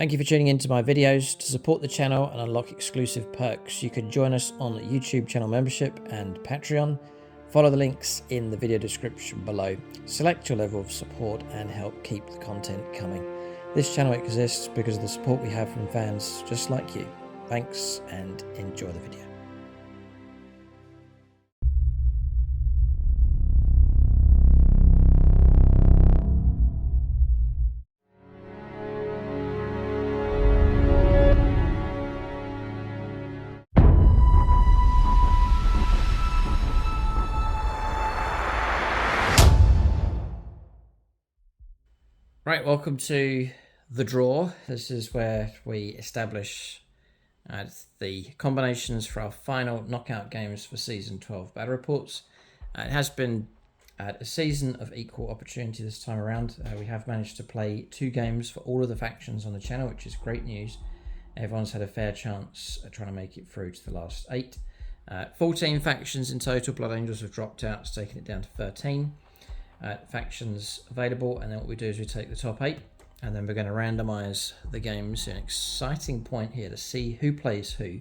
Thank you for tuning into my videos. To support the channel and unlock exclusive perks, you can join us on YouTube channel membership and Patreon. Follow the links in the video description below. Select your level of support and help keep the content coming. This channel exists because of the support we have from fans just like you. Thanks and enjoy the video. Right, welcome to the draw. This is where we establish the combinations for our final knockout games for Season 12 Battle Reports. It has been a season of equal opportunity this time around. We have managed to play 2 games for all of the factions on the channel, which is great news. Everyone's had a fair chance at trying to make it through to the last 8. 14 factions in total. Blood Angels have dropped out, it's taken it down to 13. Factions available, and then what we do is we take the top 8 and then we're going to randomize the games. An exciting point here to see who plays who.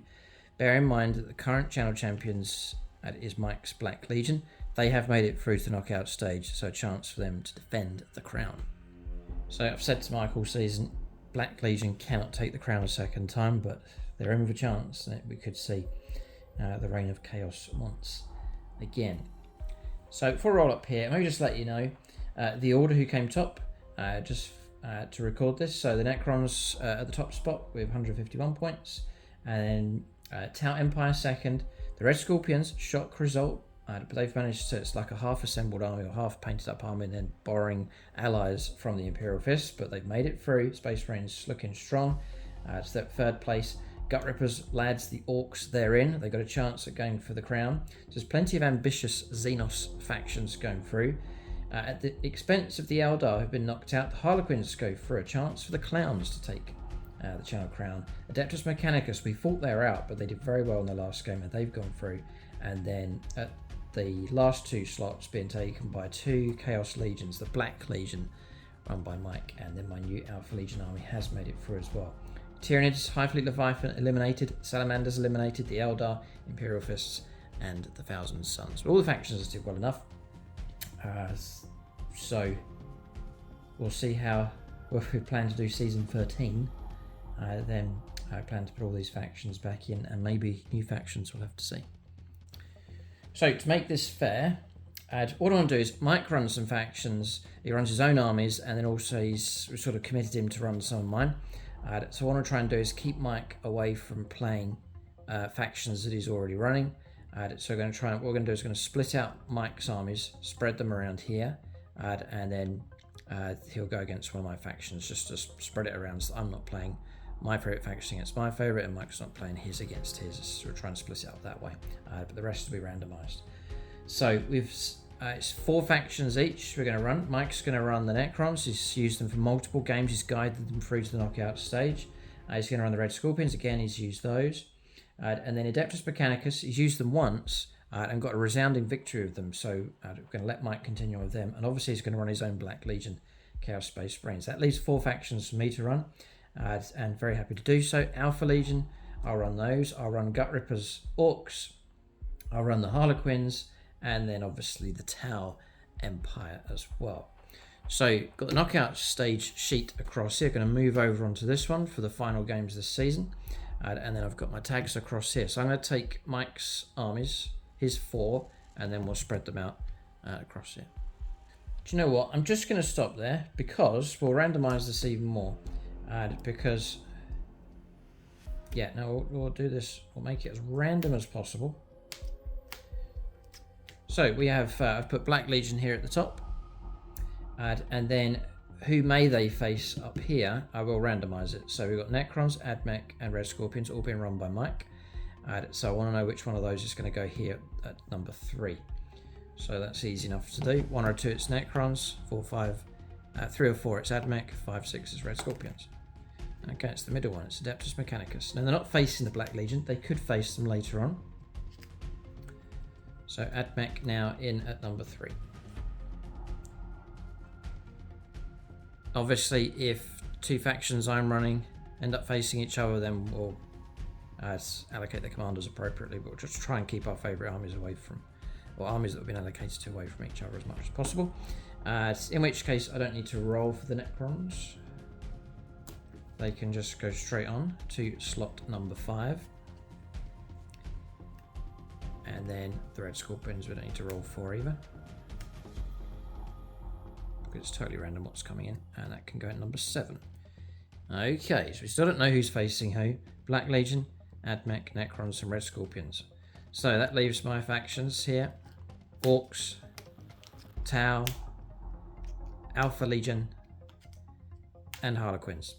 Bear in mind that the current channel champions is Mike's Black Legion. They have made it through to the knockout stage, so a chance for them to defend the crown. So I've said to Mike all season, Black Legion cannot take the crown a second time, but they're in with a chance that we could see the reign of chaos once again. So before we roll up here, maybe just let you know the order who came top, just to record this. So the Necrons at the top spot with 151 points, and then Tau Empire second. The Red Scorpions, shock result, but they've managed to, it's like a half assembled army or half painted up army and then borrowing allies from the Imperial Fist, but they've made it through. Space Marines looking strong. It's that third place. Gut Rippers, lads, the Orcs, they're in. They've got a chance at going for the crown. There's plenty of ambitious Xenos factions going through. At the expense of the Eldar, who've been knocked out, the Harlequins go for a chance for the Clowns to take the channel crown. Adeptus Mechanicus, we thought they were out, but they did very well in the last game, and they've gone through. And then at the last 2 slots being taken by 2 Chaos Legions, the Black Legion, run by Mike, and then my new Alpha Legion army has made it through as well. Tyranids, High Fleet Leviathan eliminated, Salamanders eliminated, the Eldar, Imperial Fists, and the Thousand Suns. But all the factions did well enough. So we'll see how, well, if we plan to do Season 13, then I plan to put all these factions back in, and maybe new factions, we'll have to see. So to make this fair, what I want to do is Mike runs some factions, he runs his own armies, and then also we sort of committed him to run some of mine. So what I want to try and do is keep Mike away from playing factions that he's already running. So we're going to try, what we're going to do is going to split out Mike's armies, spread them around here, and then he'll go against one of my factions just to spread it around, so I'm not playing my favourite faction against my favourite, and Mike's not playing his against his. So we're trying to split it out that way, but the rest will be randomised. So we've it's 4 factions each we're going to run. Mike's going to run the Necrons. He's used them for multiple games. He's guided them through to the knockout stage. He's going to run the Red Scorpions. Again, he's used those. And then Adeptus Mechanicus, he's used them once and got a resounding victory with them. So we're going to let Mike continue with them. And obviously he's going to run his own Black Legion, Chaos Space Marines. That leaves 4 factions for me to run. And very happy to do so. Alpha Legion, I'll run those. I'll run Gut Rippers, Orcs. I'll run the Harlequins. And then obviously the Tau Empire as well. So got the knockout stage sheet across here. Going to move over onto this one for the final games this season. And then I've got my tags across here. So I'm going to take Mike's armies, his 4, and then we'll spread them out across here. Do you know what? I'm just going to stop there because we'll randomize this even more. Because, yeah, no, we'll do this. We'll make it as random as possible. So we have, I've put Black Legion here at the top, and then who may they face up here, I will randomise it. So we've got Necrons, Admech, and Red Scorpions all being run by Mike. So I want to know which one of those is going to go here at number 3. So that's easy enough to do. 1 or 2 it's Necrons, 4, 5, 3 or 4 it's Admech, 5, 6 is Red Scorpions. Okay, it's the middle one, it's Adeptus Mechanicus. Now they're not facing the Black Legion, they could face them later on. So Admech now in at number 3. Obviously, if 2 factions I'm running end up facing each other, then we'll allocate the commanders appropriately. But we'll just try and keep our favourite armies away from, or armies that have been allocated to away from each other as much as possible. In which case I don't need to roll for the Necrons. They can just go straight on to slot number 5. And then the Red Scorpions we don't need to roll for either. Because it's totally random what's coming in. And that can go at number 7. Okay, so we still don't know who's facing who. Black Legion, Admech, Necrons and Red Scorpions. So that leaves my factions here. Orcs, Tau, Alpha Legion and Harlequins.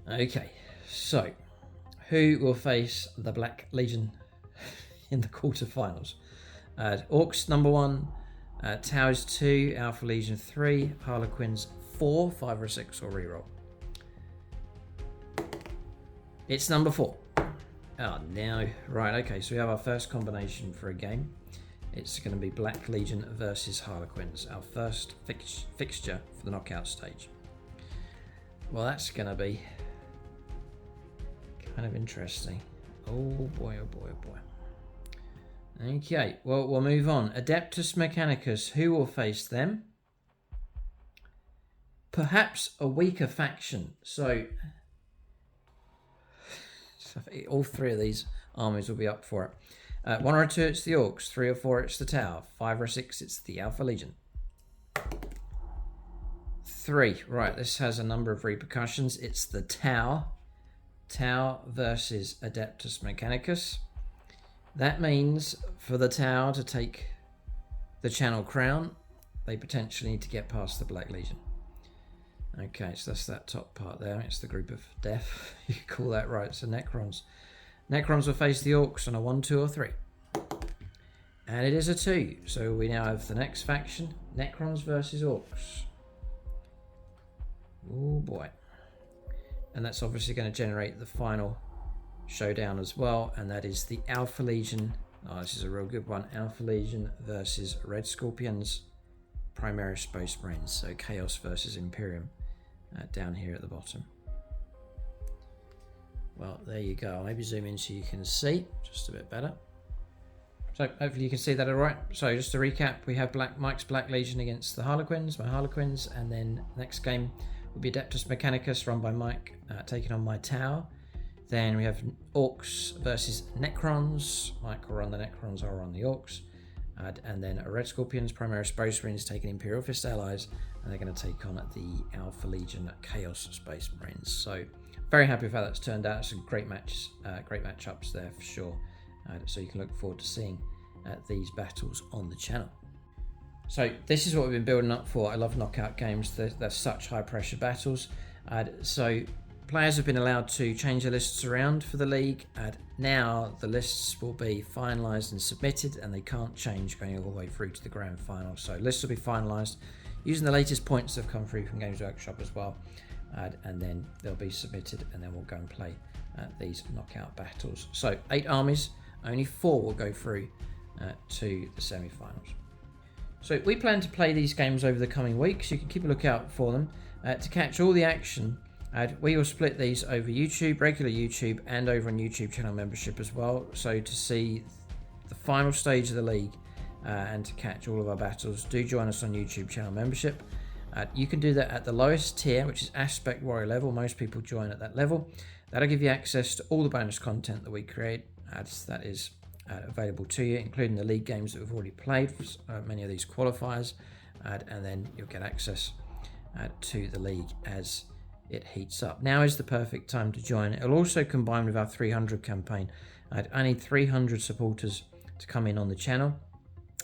Okay, so who will face the Black Legion in the quarterfinals? Orcs number 1, Tau's 2, Alpha Legion 3, Harlequins 4, 5 or 6 or reroll. It's number 4. Oh no, right, okay, so we have our first combination for a game. It's going to be Black Legion versus Harlequins, our first fixture for the knockout stage. Well, that's going to be kind of interesting. Oh boy, oh boy, oh boy. Okay, well, we'll move on. Adeptus Mechanicus, who will face them? Perhaps a weaker faction. So all 3 of these armies will be up for it. 1 or 2, it's the Orcs. 3 or 4, it's the Tau. 5 or 6, it's the Alpha Legion. 3, right, this has a number of repercussions. It's the Tau. Tau versus Adeptus Mechanicus. That means for the Tau to take the Channel Crown, they potentially need to get past the Black Legion. Okay, so that's that top part there. It's the group of death. You could call that right. So Necrons. Necrons will face the Orcs on a 1, 2 or 3. And it is a 2. So we now have the next faction. Necrons versus Orcs. Oh boy. And that's obviously going to generate the final showdown as well. And that is the Alpha Legion. Oh, this is a real good one. Alpha Legion versus Red Scorpions. Primaris Space Marines. So Chaos versus Imperium. Down here at the bottom. Well, there you go. I'll maybe zoom in so you can see just a bit better. So hopefully you can see that all right. So just to recap, we have Mike's Black Legion against the Harlequins, my Harlequins, and then next game will be Adeptus Mechanicus run by Mike, taking on my Tau. Then we have Orcs versus Necrons. Mike will run the Necrons, I'll run the Orcs. And then Red Scorpions, Primaris Space Marines taking Imperial Fist allies, and they're going to take on the Alpha Legion Chaos Space Marines. So very happy with how that's turned out. Some great matches, great matchups there for sure. So you can look forward to seeing these battles on the channel. So this is what we've been building up for. I love knockout games. They're such high pressure battles. So players have been allowed to change their lists around for the league. Now the lists will be finalised and submitted, and they can't change going all the way through to the grand final. So lists will be finalised using the latest points that have come through from Games Workshop as well. And then they'll be submitted, and then we'll go and play these knockout battles. So 8 armies, only 4 will go through to the semi-finals. So we plan to play these games over the coming weeks. You can keep a lookout for them. To catch all the action, we will split these over YouTube, regular YouTube, and over on YouTube channel membership as well. So to see the final stage of the league and to catch all of our battles, do join us on YouTube channel membership. You can do that at the lowest tier, which is Aspect Warrior level. Most people join at that level. That'll give you access to all the bonus content that we create. That is available to you, including the league games that we've already played for many of these qualifiers. And then you'll get access to the league as it heats up. Now is the perfect time to join. It'll also combine with our 300 campaign. I need 300 supporters to come in on the channel.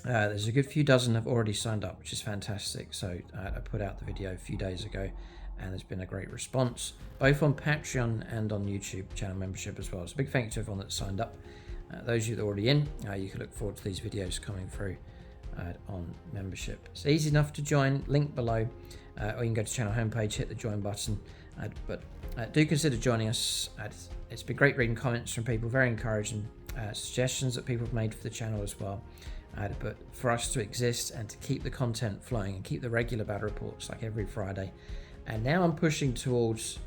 There's a good few dozen have already signed up, which is fantastic. So I put out the video a few days ago, and there's been a great response, both on Patreon and on YouTube channel membership as well. So big thank you to everyone that signed up. Those of you that are already in, you can look forward to these videos coming through on membership. It's easy enough to join, link below, or you can go to channel homepage, hit the join button. But do consider joining us. It's been great reading comments from people, very encouraging suggestions that people have made for the channel as well. But for us to exist and to keep the content flowing and keep the regular battle reports like every Friday. And now I'm pushing towards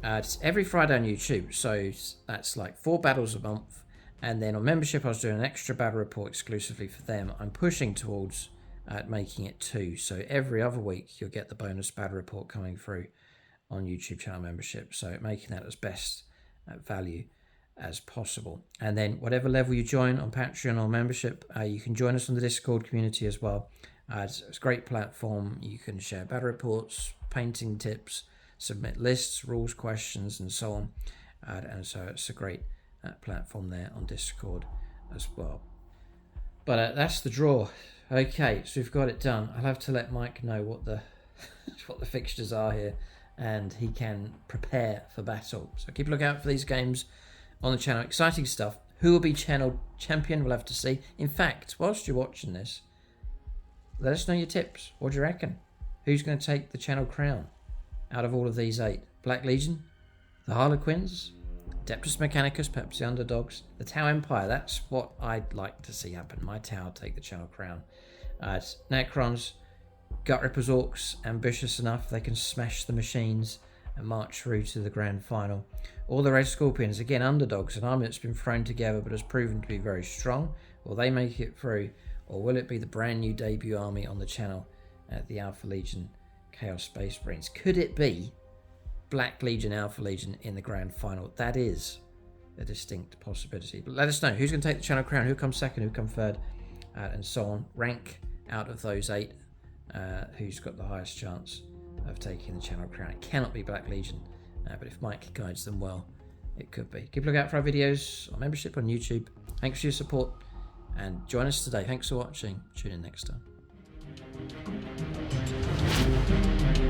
it's every Friday on YouTube, so that's like 4 battles a month. And then on membership, I was doing an extra battle report exclusively for them. I'm pushing towards making it 2. So every other week, you'll get the bonus battle report coming through on YouTube channel membership. So making that as best value as possible. And then whatever level you join on Patreon or membership, you can join us on the Discord community as well. It's a great platform. You can share battle reports, painting tips, submit lists, rules, questions, and so on. And so it's a great platform there on Discord as well. But that's the draw. Okay, so we've got it done. I'll have to let Mike know what the what the fixtures are here, and he can prepare for battle. So keep a lookout for these games on the channel. Exciting stuff. Who will be channel champion? We'll have to see. In fact, whilst you're watching this, let us know your tips. What do you reckon? Who's going to take the channel crown out of all of these 8? Black Legion, the Harlequins, Adeptus Mechanicus, perhaps the underdogs, the Tau Empire. That's what I'd like to see happen. My Tau take the channel crown. Necrons, Gut Rippers, Orcs, ambitious enough they can smash the machines and march through to the grand final. All the Red Scorpions, again underdogs, an army that's been thrown together but has proven to be very strong. Will they make it through, or will it be the brand new debut army on the channel at the Alpha Legion Chaos Space Marines? Could it be Black Legion, Alpha Legion in the grand final? That is a distinct possibility. But let us know who's going to take the channel crown, who comes second, who comes third, and so on. Rank out of those 8 who's got the highest chance of taking the channel crown. It cannot be Black Legion, but if Mike guides them well, it could be. Keep a look out for our videos on membership on YouTube. Thanks for your support, and join us today. Thanks for watching. Tune in next time.